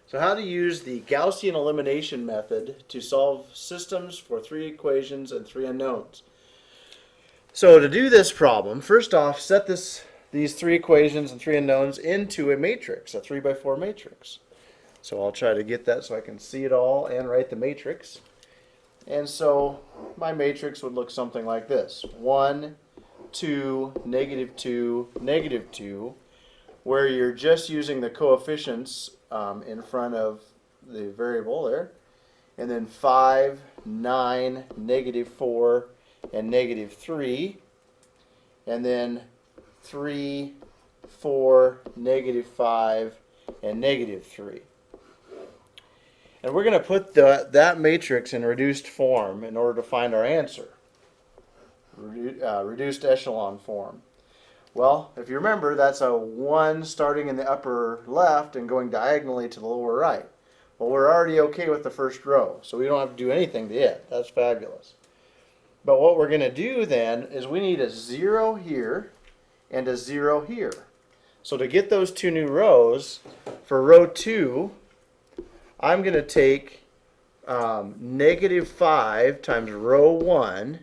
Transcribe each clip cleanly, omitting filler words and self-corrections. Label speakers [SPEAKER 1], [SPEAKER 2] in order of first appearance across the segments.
[SPEAKER 1] So how to use the Gaussian elimination method to solve systems for 3 equations and 3 unknowns. So to do this problem, first off, set these 3 equations and 3 unknowns into a matrix, a 3 by 4 matrix. So I'll try to get that so I can see it all and write the matrix. And so my matrix would look something like this. 1, 2, negative 2, where you're just using the coefficients in front of the variable there. And then 5, 9, negative 4, and negative 3. And then 3, 4, negative 5, and negative 3. And we're going to put that matrix in reduced form in order to find our answer. Reduced echelon form. Well, if you remember, that's a 1 starting in the upper left and going diagonally to the lower right. Well, we're already okay with the first row, so we don't have to do anything to it. That's fabulous. But what we're going to do then is we need a 0 here and a 0 here. So to get those 2 new rows, for row 2, I'm going to take negative 5 times row 1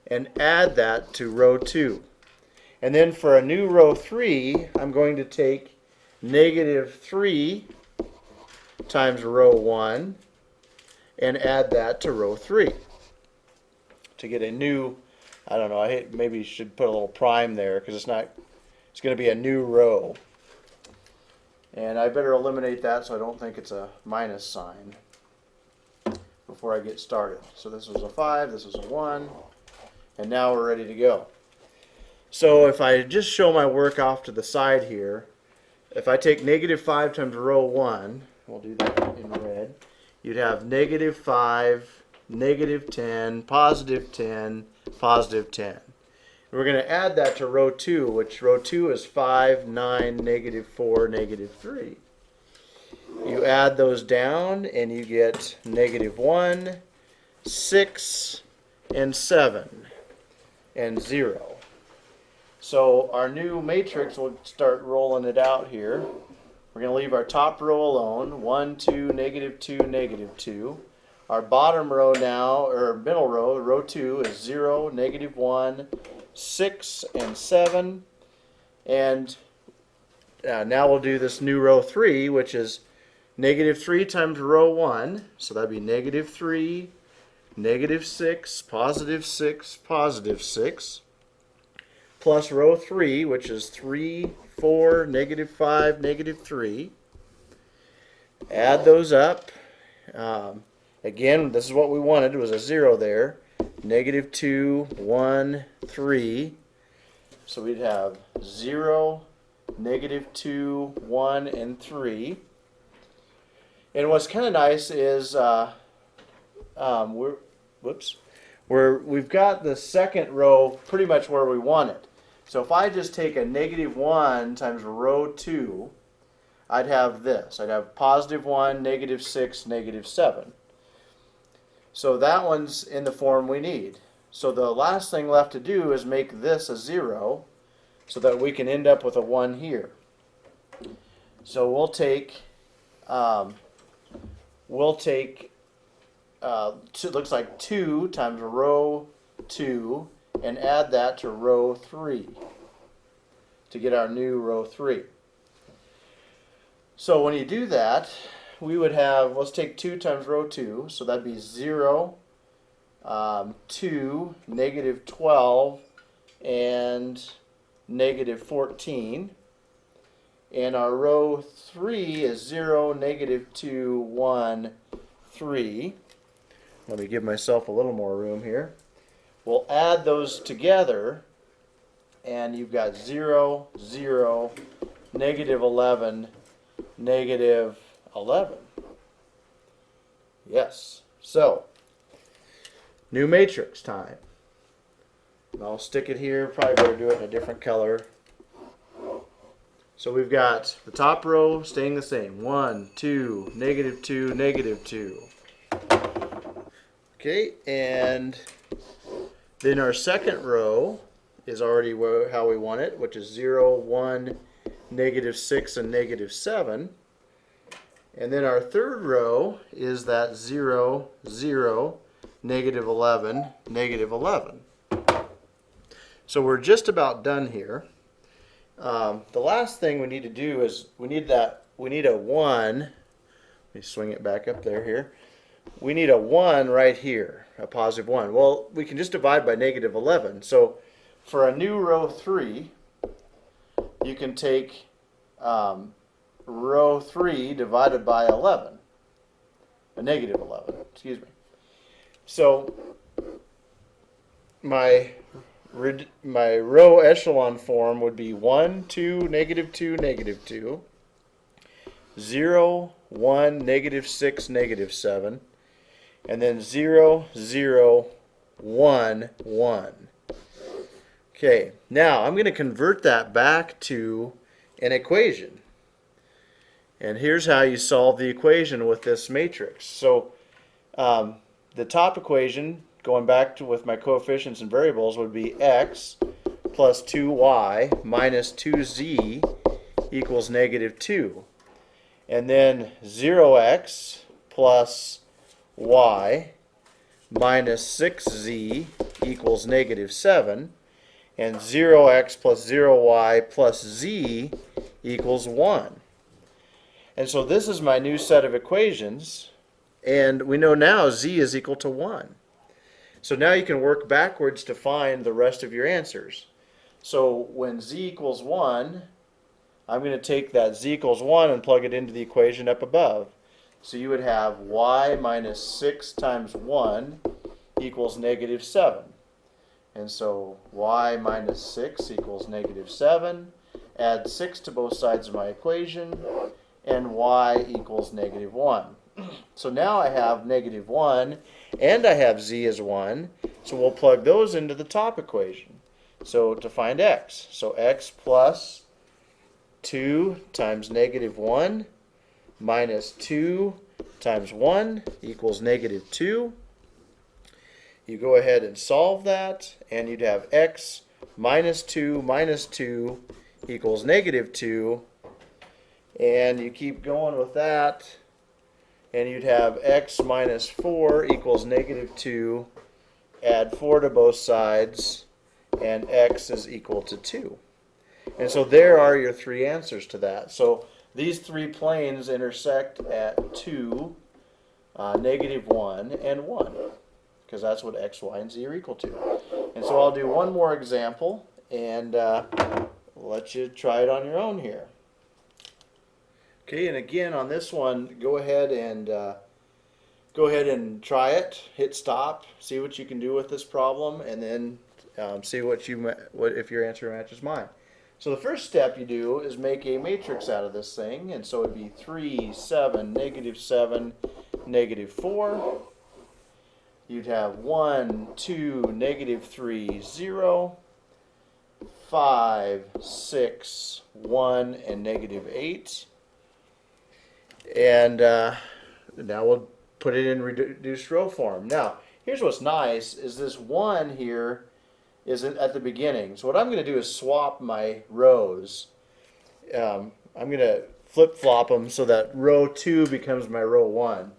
[SPEAKER 1] and add that to row 2. And then for a new row 3, I'm going to take negative 3 times row 1 and add that to row 3. To get a new, I don't know, maybe you should put a little prime there because it's going to be a new row. And I better eliminate that so I don't think it's a minus sign before I get started. So this was a 5, this was a 1, and now we're ready to go. So if I just show my work off to the side here, if I take negative 5 times row 1, we'll do that in red, you'd have negative 5, negative 10, positive 10, positive 10. And we're going to add that to row 2, which row 2 is 5, 9, negative 4, negative 3. You add those down and you get negative 1, 6, and 7, and 0. So our new matrix, we'll start rolling it out here. We're going to leave our top row alone, 1, 2, negative 2, negative 2. Our bottom row now, or middle row, row 2, is 0, negative 1, 6, and 7. And now we'll do this new row 3, which is negative 3 times row 1. So that'd be negative 3, negative 6, positive 6, positive 6. Plus row 3, which is 3, 4, negative 5, negative 3. Add those up. Again, this is what we wanted. It was a 0 there. Negative 2, 1, 3. So we'd have 0, negative 2, 1, and 3. And what's kind of nice is we've got the second row pretty much where we want it. So if I just take a negative 1 times row 2, I'd have this. I'd have positive 1, negative 6, negative 7. So that one's in the form we need. So the last thing left to do is make this a 0 so that we can end up with a 1 here. So we'll take it looks like 2 times row 2 and add that to row 3 to get our new row 3. So when you do that, we would have, let's take 2 times row 2, so that'd be 0, 2, negative 12, and negative 14. And our row 3 is 0, negative 2, 1, 3. Let me give myself a little more room here. We'll add those together, and you've got 0, 0, negative 11, negative 11. Yes. So, new matrix time. And I'll stick it here. Probably better do it in a different color. So we've got the top row staying the same. 1, 2, negative 2, negative 2. Okay, and then our second row is already how we want it, which is 0, 1, negative 6, and negative 7. And then our third row is that 0, 0, negative 11, negative 11. So we're just about done here. The last thing we need to do is we need a 1. Let me swing it back up there here. We need a 1 right here, a positive 1. Well, we can just divide by negative 11. So for a new row 3, you can take row 3 divided by 11, a negative 11, excuse me. So my row echelon form would be 1, 2, negative 2, negative 2, 0, 1, negative 6, negative 7, and then 0, 0, 1, 1. Okay, now I'm going to convert that back to an equation. And here's how you solve the equation with this matrix. So the top equation, going back to with my coefficients and variables, would be x plus 2y minus 2z equals negative 2. And then 0x plus y minus 6z equals negative 7. And 0x plus 0y plus z equals 1. And so this is my new set of equations. And we know now z is equal to 1. So now you can work backwards to find the rest of your answers. So when z equals 1, I'm going to take that z equals 1 and plug it into the equation up above. So you would have y minus 6 times 1 equals negative 7. And so y minus 6 equals negative 7. Add 6 to both sides of my equation, and y equals negative 1. So now I have negative 1, and I have z as 1, so we'll plug those into the top equation. So to find x, so x plus 2 times negative 1 minus 2 times 1 equals negative 2. You go ahead and solve that, and you'd have x minus 2 equals negative 2. And you keep going with that, and you'd have x minus 4 equals negative 2. Add 4 to both sides, and x is equal to 2. And so there are your three answers to that. So these three planes intersect at 2, negative 1, and 1. Because that's what x, y, and z are equal to. And so I'll do one more example and let you try it on your own here. Okay, and again on this one, go ahead and try it. Hit stop, see what you can do with this problem, and then see if your answer matches mine. So the first step you do is make a matrix out of this thing, and so it'd be 3, 7, negative 4. You'd have 1, 2, negative 3, 0, 5, 6, 1, and negative 8. And now we'll put it in reduced row form. Now, here's what's nice, is this 1 here is at the beginning. So what I'm going to do is swap my rows. I'm going to flip-flop them so that row 2 becomes my row 1.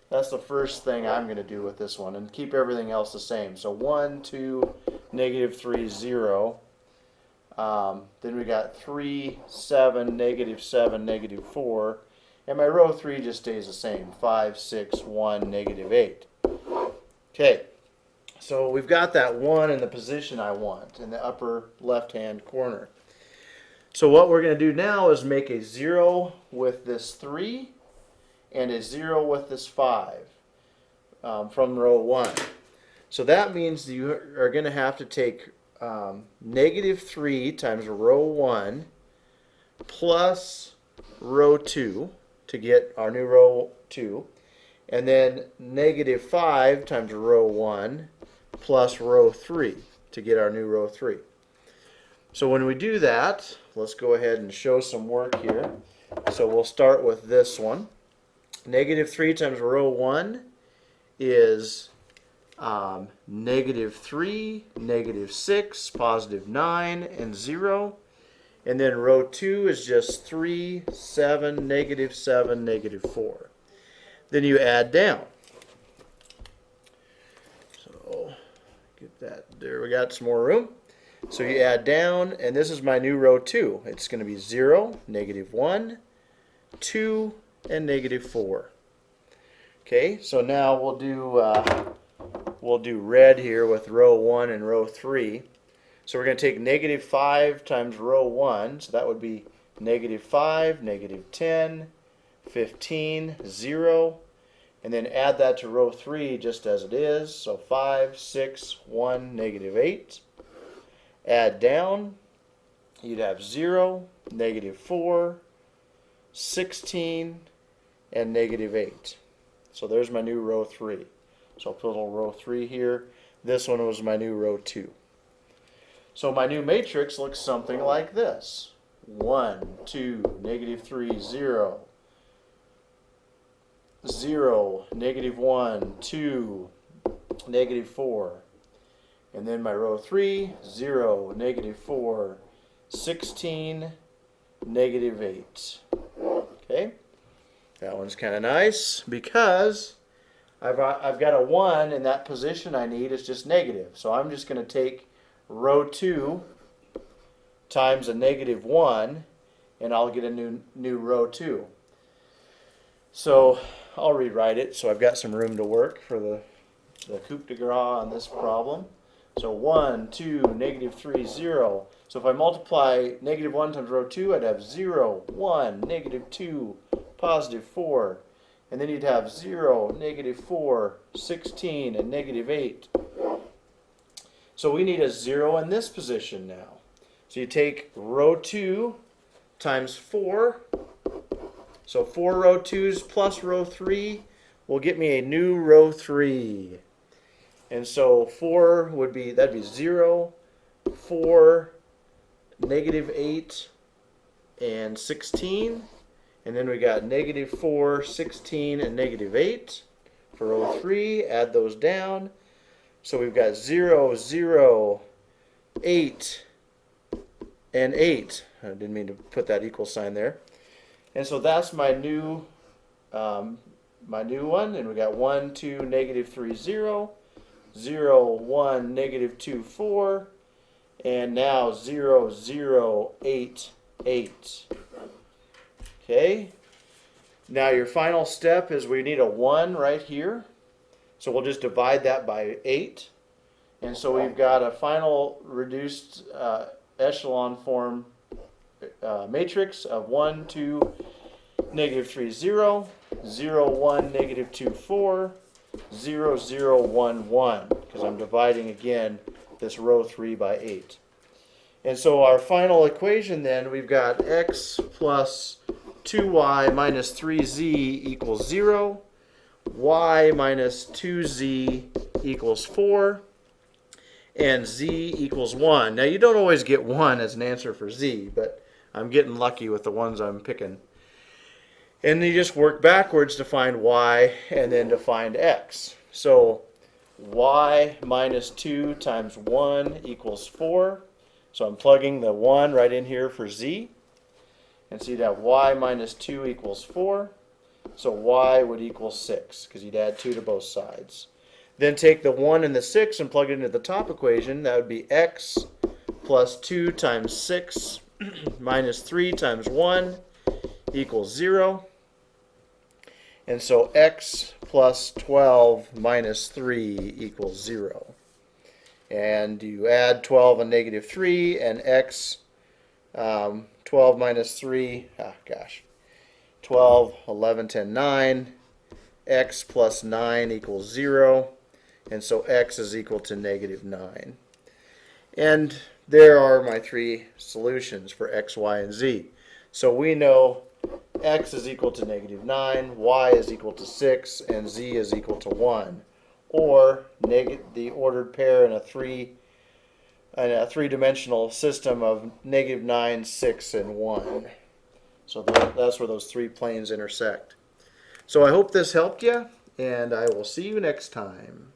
[SPEAKER 1] That's the first thing I'm going to do with this one, and keep everything else the same. So 1, 2, negative 3, 0. Then we got 3, 7, negative 4. And my row 3 just stays the same. 5, 6, 1, negative 8. Okay, so we've got that 1 in the position I want, in the upper left-hand corner. So what we're going to do now is make a 0 with this 3. And a 0 with this 5 from row 1. So that means you are going to have to take negative 3 times row 1 plus row 2 to get our new row 2. And then negative 5 times row 1 plus row 3 to get our new row 3. So when we do that, let's go ahead and show some work here. So we'll start with this one. Negative 3 times row 1 is negative 3, negative 6, positive 9, and 0. And then row 2 is just 3, 7, negative 7, negative 4. Then you add down. So get that. There we got some more room. So you add down, and this is my new row 2. It's going to be 0, negative 1, 2, and negative 4. Okay, so now we'll do red here with row 1 and row 3. So we're going to take negative 5 times row 1, so that would be negative 5, negative 10, 15, 0, and then add that to row 3 just as it is, so 5, 6, 1, negative 8. Add down, you'd have 0, negative 4, 16, and negative 8. So there's my new row 3. So I'll put a little row 3 here. This one was my new row 2. So my new matrix looks something like this. 1, 2, negative 3, 0, 0, negative 1, 2, negative 4. And then my row 3, 0, negative 4, 16, negative 8. Okay? That one's kind of nice because I've got a 1 in that position I need is just negative. So I'm just going to take row 2 times a negative 1 and I'll get a new row 2. So I'll rewrite it so I've got some room to work for the coup de grace on this problem. So 1, 2, negative 3, 0. So if I multiply negative 1 times row 2, I'd have 0, 1, negative 2, positive 4. And then you'd have 0, negative 4, 16, and negative 8. So we need a 0 in this position now. So you take row 2 times 4. So 4 row 2s plus row 3 will get me a new row 3. And so 4 would be, that'd be 0, 4, negative 8, and 16. And then we got negative 4, 16, and negative 8 for row 3. Add those down. So we've got 0, 0, 8, and 8. I didn't mean to put that equal sign there. And so that's my new one. And we got 1, 2, negative 3, 0. 0, 1, negative 2, 4, and now 0, 0, 8, 8. Okay, now your final step is we need a 1 right here, so we'll just divide that by 8, and so we've got a final reduced echelon form matrix of 1, 2, negative 3, 0, 0, 1, negative 2, 4, 0, 0, 1, 1, because I'm dividing again this row 3 by 8. And so our final equation then, we've got x plus 2y minus 3z equals 0, y minus 2z equals 4, and z equals 1. Now you don't always get 1 as an answer for z, but I'm getting lucky with the ones I'm picking. And you just work backwards to find y and then to find x. So y minus 2 times 1 equals 4. So I'm plugging the 1 right in here for z. And so you'd have y minus 2 equals 4. So y would equal 6 because you'd add 2 to both sides. Then take the 1 and the 6 and plug it into the top equation. That would be x plus 2 times 6 minus 3 times 1 equals 0. And so x plus 12 minus 3 equals 0. And you add 12 and negative 3, and x, 12 minus 3, 12, 11, 10, 9. X plus 9 equals 0. And so x is equal to negative 9. And there are my 3 solutions for x, y, and z. So we know x is equal to negative 9, y is equal to 6, and z is equal to 1. Or the ordered pair in a three-dimensional system of negative 9, 6, and 1. So that's where those 3 planes intersect. So I hope this helped you, and I will see you next time.